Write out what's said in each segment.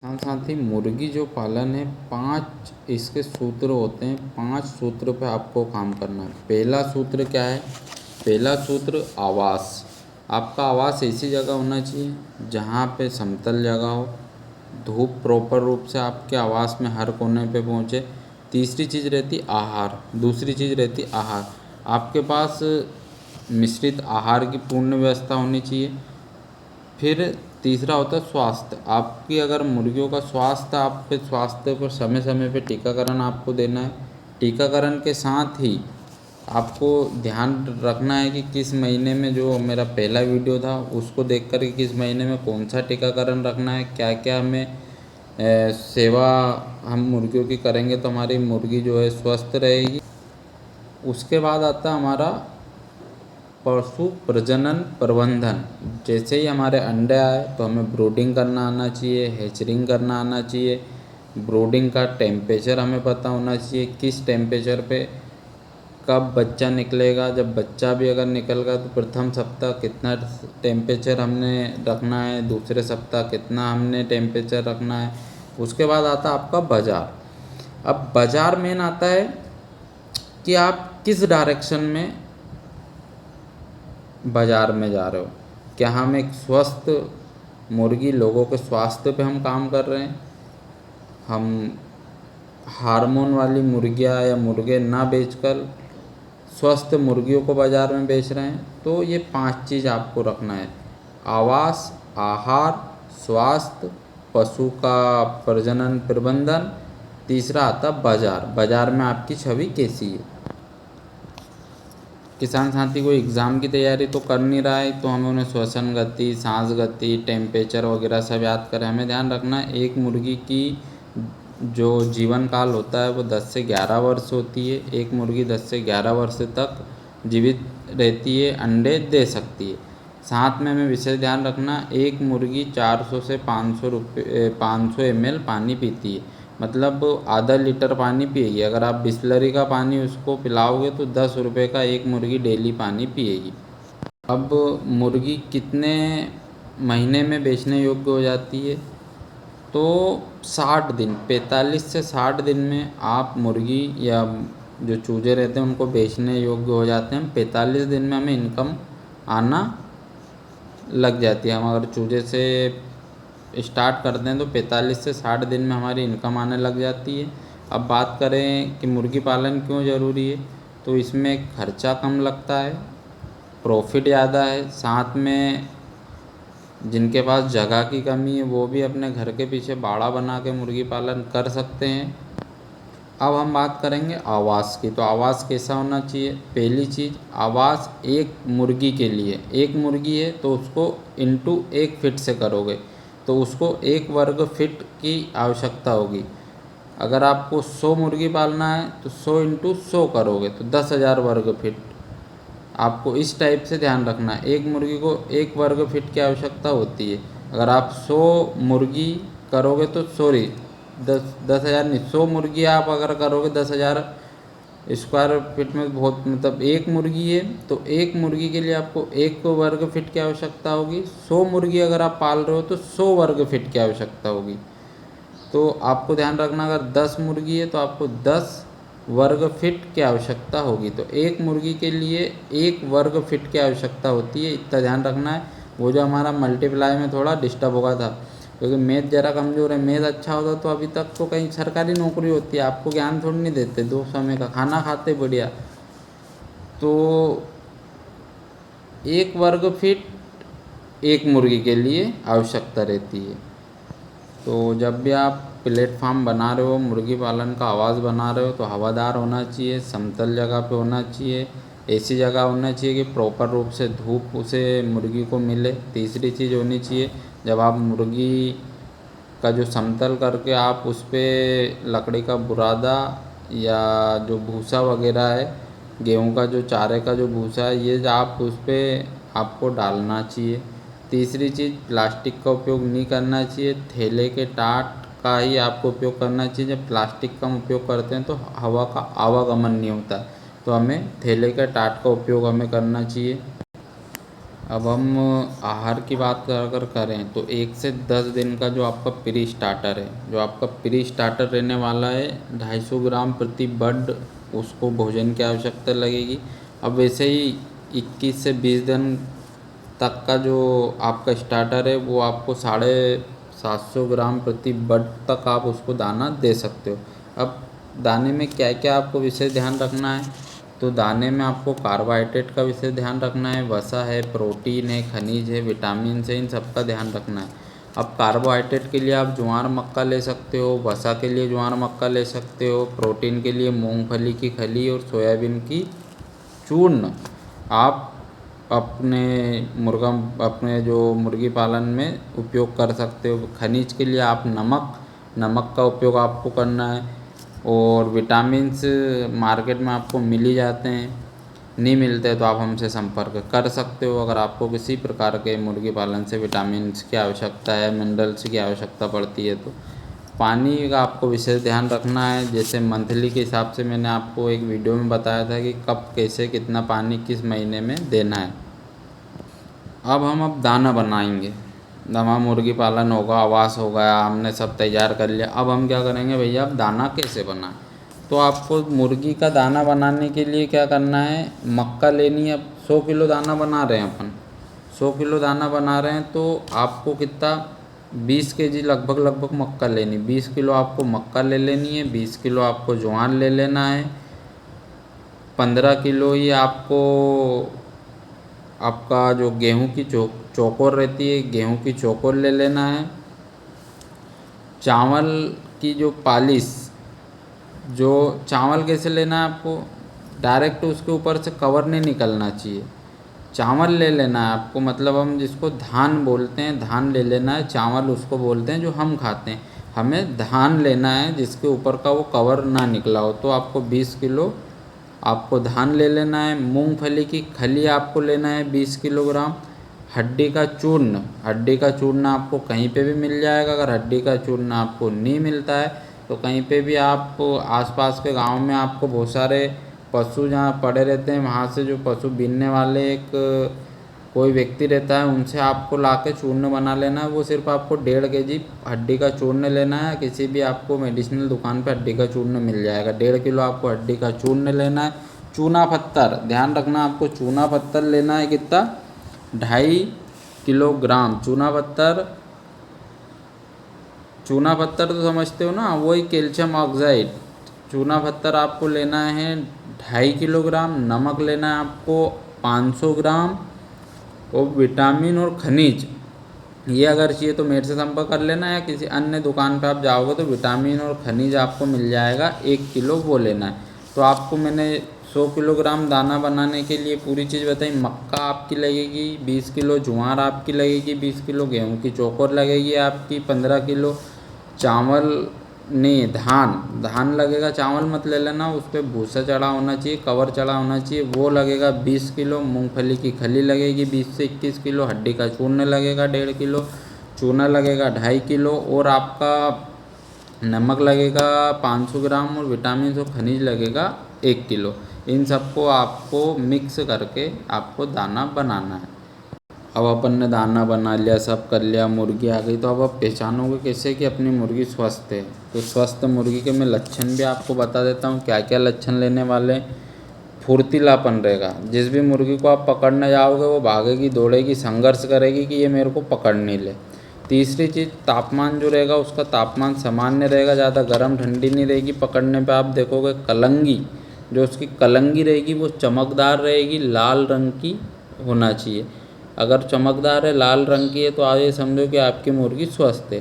साथ साथ ही मुर्गी जो पालन है, 5 इसके सूत्र होते हैं। 5 सूत्र पे आपको काम करना है। पहला सूत्र क्या है? पहला सूत्र आवास। आपका आवास ऐसी जगह होना चाहिए जहाँ पे समतल जगह हो, धूप प्रॉपर रूप से आपके आवास में हर कोने पे पहुँचे। तीसरी चीज़ रहती आहार। दूसरी चीज़ रहती आहार। आपके पास मिश्रित आहार की पूर्ण व्यवस्था होनी चाहिए। फिर तीसरा होता है स्वास्थ्य। आपकी अगर मुर्गियों का स्वास्थ्य, आपके स्वास्थ्य पर समय समय पे टीकाकरण आपको देना है। टीकाकरण के साथ ही आपको ध्यान रखना है कि किस महीने में, जो मेरा पहला वीडियो था उसको देख कर, किस महीने में कौन सा टीकाकरण रखना है, क्या क्या हमें सेवा हम मुर्गियों की करेंगे तो हमारी मुर्गी जो है स्वस्थ रहेगी। उसके बाद आता है हमारा पशु प्रजनन प्रबंधन। जैसे ही हमारे अंडे आए तो हमें ब्रूडिंग करना आना चाहिए, हैचरिंग करना आना चाहिए। ब्रूडिंग का टेम्परेचर हमें पता होना चाहिए, किस टेम्परेचर पे कब बच्चा निकलेगा। जब बच्चा भी अगर निकल गया तो प्रथम सप्ताह कितना टेम्परेचर हमने रखना है, दूसरे सप्ताह कितना हमने टेम्परेचर रखना है। उसके बाद आता है आपका बाज़ार। अब बाज़ार मेन आता है कि आप किस डायरेक्शन में बाज़ार में जा रहे हो। क्या हम एक स्वस्थ मुर्गी, लोगों के स्वास्थ्य पे हम काम कर रहे हैं, हम हार्मोन वाली मुर्गियां या मुर्गे ना बेचकर स्वस्थ मुर्गियों को बाज़ार में बेच रहे हैं। तो ये 5 चीज़ आपको रखना है: आवास, आहार, स्वास्थ्य, पशु का प्रजनन प्रबंधन। तीसरा आता बाज़ार। बाज़ार में आपकी छवि कैसी है। किसान साथी कोई एग्ज़ाम की तैयारी तो कर नहीं रहा है तो हमें उन्हें श्वसन गति, सांस गति, टेम्परेचर वगैरह सब याद करें। हमें ध्यान रखना है एक मुर्गी की जो जीवन काल होता है वो 10 से 11 वर्ष होती है। एक मुर्गी 10 से 11 वर्ष तक जीवित रहती है, अंडे दे सकती है। साथ में हमें विशेष ध्यान रखना, एक मुर्गी 400 से 500 ml पानी पीती है। मतलब आधा लीटर पानी पिएगी। अगर आप बिसलरी का पानी उसको पिलाओगे तो 10 रुपये का एक मुर्गी डेली पानी पिएगी। अब मुर्गी कितने महीने में बेचने योग्य हो जाती है? तो 60 दिन, 45 से 60 दिन में आप मुर्गी या जो चूजे रहते हैं उनको बेचने योग्य हो जाते हैं। 45 दिन में हमें इनकम आना लग जाती है। हम अगर चूजे से स्टार्ट करते हैं तो 45 से 60 दिन में हमारी इनकम आने लग जाती है। अब बात करें कि मुर्गी पालन क्यों ज़रूरी है, तो इसमें खर्चा कम लगता है, प्रॉफिट ज़्यादा है। साथ में जिनके पास जगह की कमी है वो भी अपने घर के पीछे बाड़ा बना के मुर्गी पालन कर सकते हैं। अब हम बात करेंगे आवास की। तो आवास कैसा होना चाहिए? पहली चीज़, आवास एक मुर्गी के लिए, एक मुर्गी है तो उसको इंटू 1 फीट से करोगे तो उसको 1 वर्ग फीट की आवश्यकता होगी। अगर आपको 100 मुर्गी पालना है तो 100 इंटू 100 करोगे तो 10,000 वर्ग फीट। आपको इस टाइप से ध्यान रखना है, एक मुर्गी को 1 वर्ग फीट की आवश्यकता होती है। अगर आप 100 मुर्गी करोगे तो सॉरी 10,000 नहीं, 100 मुर्गी आप अगर करोगे 10,000 स्क्वायर फीट में, बहुत मतलब एक मुर्गी है तो एक मुर्गी के लिए आपको 1 वर्ग फीट की आवश्यकता होगी। 100 मुर्गी अगर आप पाल रहे हो तो 100 वर्ग फीट की आवश्यकता होगी। तो आपको ध्यान रखना, अगर 10 मुर्गी है तो आपको 10 वर्ग फीट की आवश्यकता होगी। तो एक मुर्गी के लिए 1 वर्ग फीट की आवश्यकता होती है, इतना ध्यान रखना है। वो जो हमारा मल्टीप्लाई में थोड़ा डिस्टर्ब होगा था क्योंकि मैथ ज़रा कमज़ोर है। मैथ अच्छा होता तो अभी तक तो कहीं सरकारी नौकरी होती है। आपको ज्ञान थोड़ी नहीं देते, 2 समय का खाना खाते बढ़िया। तो 1 वर्ग फीट एक मुर्गी के लिए आवश्यकता रहती है। तो जब भी आप प्लेटफार्म बना रहे हो, मुर्गी पालन का आवास बना रहे हो तो हवादार होना चाहिए, समतल जगह पे होना चाहिए, ऐसी जगह होना चाहिए कि प्रॉपर रूप से धूप उसे मुर्गी को मिले। तीसरी चीज़ होनी चाहिए, जब आप मुर्गी का जो समतल करके आप उस पर लकड़ी का बुरादा या जो भूसा वगैरह है, गेहूं का जो चारे का जो भूसा है, ये आप उस पर आपको डालना चाहिए। तीसरी चीज़, प्लास्टिक का उपयोग नहीं करना चाहिए, थैले के टाट का ही आपको उपयोग करना चाहिए। जब प्लास्टिक का हम उपयोग करते हैं तो हवा का आवागमन नहीं होता, तो हमें थैले के टाट का उपयोग हमें करना चाहिए। अब हम आहार की बात अगर करें तो 1 से 10 दिन का जो आपका प्री स्टार्टर है, जो आपका प्री स्टार्टर रहने वाला है 250 ग्राम प्रति बर्ड उसको भोजन की आवश्यकता लगेगी। अब वैसे ही 21 से 20 दिन तक का जो आपका स्टार्टर है वो आपको 750 ग्राम प्रति बर्ड तक आप उसको दाना दे सकते हो। अब दाने में क्या क्या आपको विशेष ध्यान रखना है, तो दाने में आपको कार्बोहाइड्रेट का विशेष ध्यान रखना है, वसा है, प्रोटीन है, खनिज है, विटामिन है, इन सब का ध्यान रखना है। अब कार्बोहाइड्रेट के लिए आप ज्वार मक्का ले सकते हो, वसा के लिए ज्वार मक्का ले सकते हो, प्रोटीन के लिए मूंगफली की खली और सोयाबीन की चूर्ण आप अपने जो मुर्गी पालन में उपयोग कर सकते हो। खनिज के लिए आप नमक का उपयोग आपको करना है। और विटामिन्स मार्केट में आपको मिल ही जाते हैं, नहीं मिलते तो आप हमसे संपर्क कर सकते हो अगर आपको किसी प्रकार के मुर्गी पालन से विटामिन्स की आवश्यकता है, मिनरल्स की आवश्यकता पड़ती है। तो पानी का आपको विशेष ध्यान रखना है, जैसे मंथली के हिसाब से मैंने आपको एक वीडियो में बताया था कि कब कैसे कितना पानी किस महीने में देना है। अब दाना बनाएंगे। हमारा मुर्गी पालन होगा, आवास हो गया, हमने सब तैयार कर लिया। अब हम क्या करेंगे भैया, अब दाना कैसे बनाएं। तो आपको मुर्गी का दाना बनाने के लिए क्या करना है, मक्का लेनी है। अब 100 किलो दाना बना रहे हैं अपन, 100 किलो दाना बना रहे हैं तो आपको कितना 20 केजी लगभग मक्का लेनी। 20 किलो आपको मक्का ले लेनी है, 20 किलो आपको ज्वार ले लेना है, 15 किलो ही आपको आपका जो गेहूं की चौकोर रहती है, गेहूं की चौकोर ले लेना है। चावल की जो पालिश, जो चावल कैसे लेना है आपको, डायरेक्ट उसके ऊपर से कवर नहीं निकलना चाहिए। चावल ले लेना है आपको, मतलब हम जिसको धान बोलते हैं, धान ले लेना है। चावल उसको बोलते हैं जो हम खाते हैं, हमें धान लेना है जिसके ऊपर का वो कवर ना निकला हो। तो आपको 20 किलो आपको धान ले लेना है। मूंगफली की खली आपको लेना है 20 किलोग्राम। हड्डी का चूर्ण आपको कहीं पे भी मिल जाएगा। अगर हड्डी का चूर्ण आपको नहीं मिलता है तो कहीं पे भी आप आसपास के गांव में आपको बहुत सारे पशु जहाँ पड़े रहते हैं, वहाँ से जो पशु बीनने वाले एक कोई व्यक्ति रहता है, उनसे आपको लाके चूर्ण बना लेना है। वो सिर्फ आपको 1.5 केजी हड्डी का चूर्ण लेना है। किसी भी आपको मेडिसिनल दुकान पे हड्डी का चूर्ण मिल जाएगा। 1.5 किलो आपको हड्डी का चूर्ण लेना है। चूना पत्थर, ध्यान रखना आपको चूना पत्थर लेना है कितना, 2.5 किलोग्राम। चूना पत्थर तो समझते हो ना, वही कैल्शियम ऑक्साइड। चूना पत्थर आपको लेना है 2.5 किलोग्राम। नमक लेना है आपको 500 ग्राम। और विटामिन और खनिज, ये अगर चाहिए तो मेरे से संपर्क कर लेना, या किसी अन्य दुकान पे आप जाओगे तो विटामिन और खनिज आपको मिल जाएगा। 1 किलो वो लेना है। तो आपको मैंने 100 किलोग्राम दाना बनाने के लिए पूरी चीज़ बताई। मक्का आपकी लगेगी 20 किलो, ज्वार आपकी लगेगी 20 किलो, गेहूँ की चौकोर लगेगी आपकी 15 किलो, चावल नहीं धान लगेगा, चावल मत ले लेना, उस पर भूसा चढ़ा होना चाहिए, कवर चढ़ा होना चाहिए, वो लगेगा 20 किलो। मूंगफली की खली लगेगी 20 से 21 किलो। हड्डी का चूर्ण लगेगा 1.5 किलो। चूना लगेगा 2.5 किलो। और आपका नमक लगेगा 500 ग्राम। और विटामिन और खनिज लगेगा 1 किलो। इन सबको आपको मिक्स करके आपको दाना बनाना है। अब अपन ने दाना बना लिया, सब कर लिया, मुर्गी आ गई। तो अब आप पहचानोगे कैसे कि अपनी मुर्गी स्वस्थ है। तो स्वस्थ मुर्गी के मैं लक्षण भी आपको बता देता हूँ, क्या क्या लक्षण लेने वाले। फुर्तीलापन रहेगा, जिस भी मुर्गी को आप पकड़ने जाओगे वो भागेगी, दौड़ेगी, संघर्ष करेगी कि ये मेरे को पकड़ नहीं ले। तीसरी चीज़, तापमान जो रहेगा उसका तापमान सामान्य रहेगा, ज़्यादा गर्म ठंडी नहीं रहेगी। पकड़ने पे आप देखोगे कलंगी, जो उसकी कलंगी रहेगी वो चमकदार रहेगी, लाल रंग की होना चाहिए। अगर चमकदार है, लाल रंग की है, तो आप ये समझो कि आपकी मुर्गी स्वस्थ है।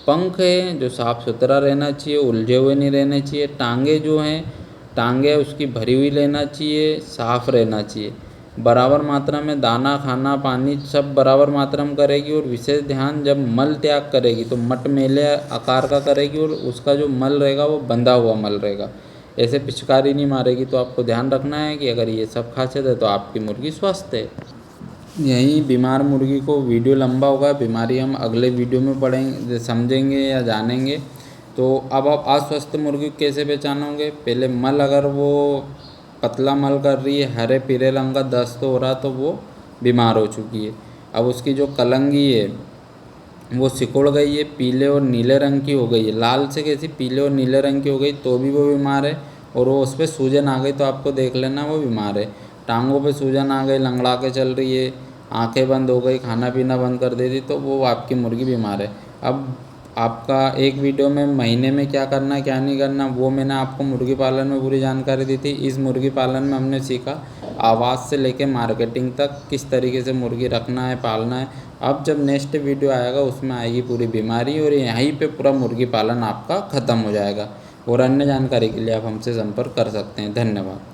पंख है जो साफ़ सुथरा रहना चाहिए, उलझे हुए नहीं रहने चाहिए। टांगे उसकी भरी हुई लेना चाहिए, साफ़ रहना चाहिए। बराबर मात्रा में दाना, खाना, पानी सब बराबर मात्रा में करेगी। और विशेष ध्यान, जब मल त्याग करेगी तो मटमेले आकार का करेगी, और उसका जो मल रहेगा वो बंधा हुआ मल रहेगा, ऐसे पिचकारी नहीं मारेगी। तो आपको ध्यान रखना है कि अगर ये सब खासियत है तो आपकी मुर्गी स्वस्थ है। यहीं बीमार मुर्गी को, वीडियो लंबा होगा, बीमारी हम अगले वीडियो में पढ़ेंगे, समझेंगे या जानेंगे। तो अब आप अस्वस्थ मुर्गी को कैसे पहचानोगे, पहले मल, अगर वो पतला मल कर रही है, हरे पीले रंग का दस्त हो रहा, तो वो बीमार हो चुकी है। अब उसकी जो कलंगी है वो सिकुड़ गई है, पीले और नीले रंग की हो गई है, लाल से कैसी पीले और नीले रंग की हो गई तो भी वो बीमार है। और वो उस पर सूजन आ गई तो आपको देख लेना वो बीमार है। टांगों पे सूजन आ गई, लंगड़ा के चल रही है, आंखें बंद हो गई, खाना पीना बंद कर देती, तो वो आपकी मुर्गी बीमार है। अब आपका एक वीडियो में महीने में क्या करना क्या नहीं करना वो मैंने आपको मुर्गी पालन में पूरी जानकारी दी थी। इस मुर्गी पालन में हमने सीखा आवाज़ से लेके मार्केटिंग तक किस तरीके से मुर्गी रखना है, पालना है। अब जब नेक्स्ट वीडियो आएगा उसमें आएगी पूरी बीमारी और यहीं पे पूरा मुर्गी पालन आपका ख़त्म हो जाएगा। और अन्य जानकारी के लिए आप हमसे संपर्क कर सकते हैं। धन्यवाद।